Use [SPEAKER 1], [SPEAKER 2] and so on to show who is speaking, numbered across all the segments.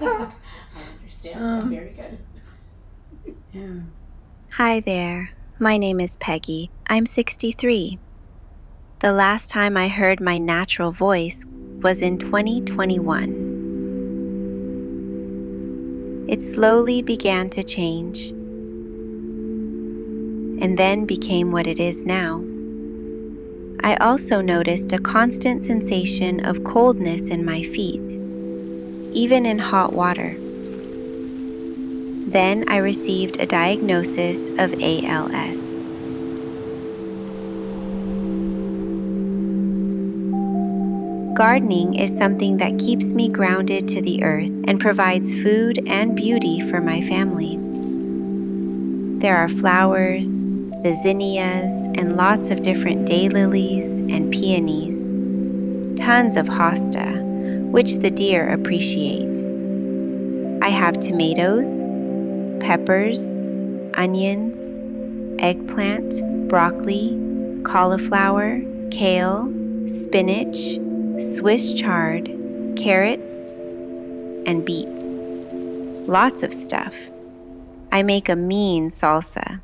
[SPEAKER 1] I understand. Very good.
[SPEAKER 2] Yeah.
[SPEAKER 3] Hi there. My name is Peggy. I'm 63. The last time I heard my natural voice was in 2021. It slowly began to change and then became what it is now. I also noticed a constant sensation of coldness in my feet, even in hot water. Then I received a diagnosis of ALS. Gardening is something that keeps me grounded to the earth and provides food and beauty for my family. There are flowers, the zinnias, and lots of different daylilies and peonies. Tons of hosta, which the deer appreciate. I have tomatoes, peppers, onions, eggplant, broccoli, cauliflower, kale, spinach, Swiss chard, carrots, and beets. Lots of stuff. I make a mean salsa.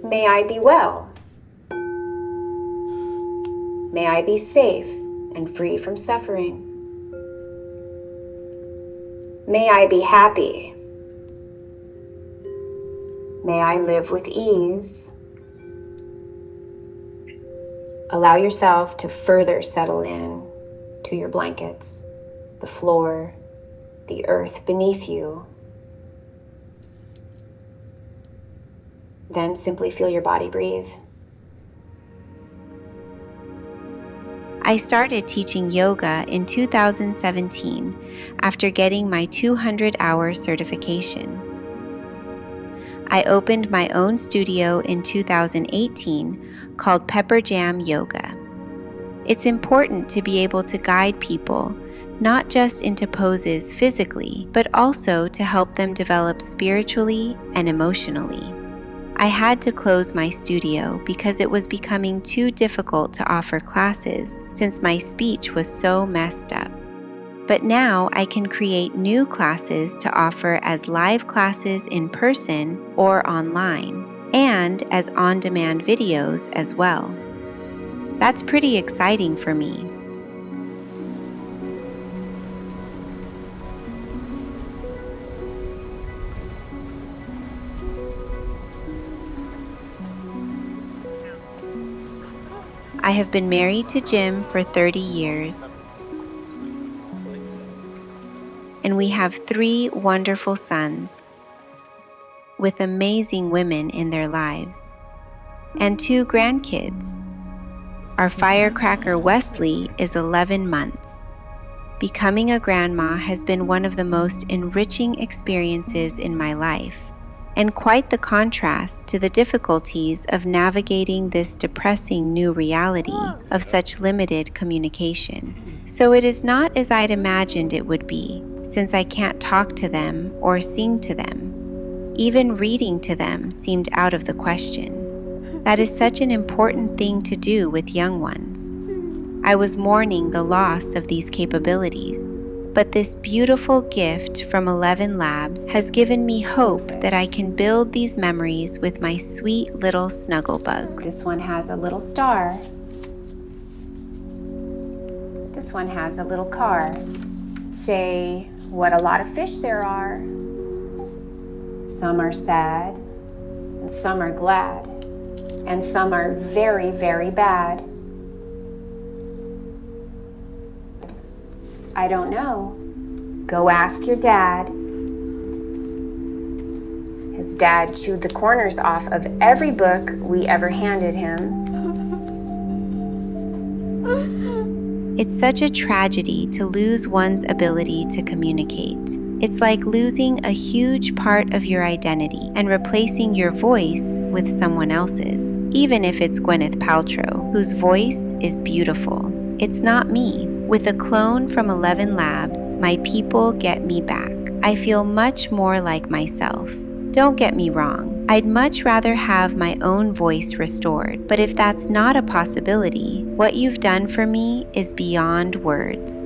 [SPEAKER 4] May I be well. May I be safe and free from suffering. May I be happy. May I live with ease. Allow yourself to further settle in to your blankets, the floor, the earth beneath you. Then simply feel your body breathe.
[SPEAKER 3] I started teaching yoga in 2017 after getting my 200-hour certification. I opened my own studio in 2018 called Pepper Jam Yoga. It's important to be able to guide people not just into poses physically, but also to help them develop spiritually and emotionally. I had to close my studio because it was becoming too difficult to offer classes since my speech was so messed up. But now I can create new classes to offer as live classes in person or online, and as on-demand videos as well. That's pretty exciting for me. I have been married to Jim for 30 years, and we have 3 wonderful sons with amazing women in their lives, and 2 grandkids. Our firecracker Wesley is 11 months. Becoming a grandma has been one of the most enriching experiences in my life, and quite the contrast to the difficulties of navigating this depressing new reality of such limited communication. So it is not as I'd imagined it would be, since I can't talk to them or sing to them. Even reading to them seemed out of the question. That is such an important thing to do with young ones. I was mourning the loss of these capabilities. But this beautiful gift from ElevenLabs has given me hope that I can build these memories with my sweet little snuggle bugs.
[SPEAKER 4] This one has a little star. This one has a little car. Say what a lot of fish there are. Some are sad, and some are glad, and some are very, very bad. I don't know. Go ask your dad. His dad chewed the corners off of every book we ever handed him.
[SPEAKER 3] It's such a tragedy to lose one's ability to communicate. It's like losing a huge part of your identity and replacing your voice with someone else's. Even if it's Gwyneth Paltrow, whose voice is beautiful. It's not me. With a clone from ElevenLabs, my people get me back. I feel much more like myself. Don't get me wrong, I'd much rather have my own voice restored, but if that's not a possibility, what you've done for me is beyond words.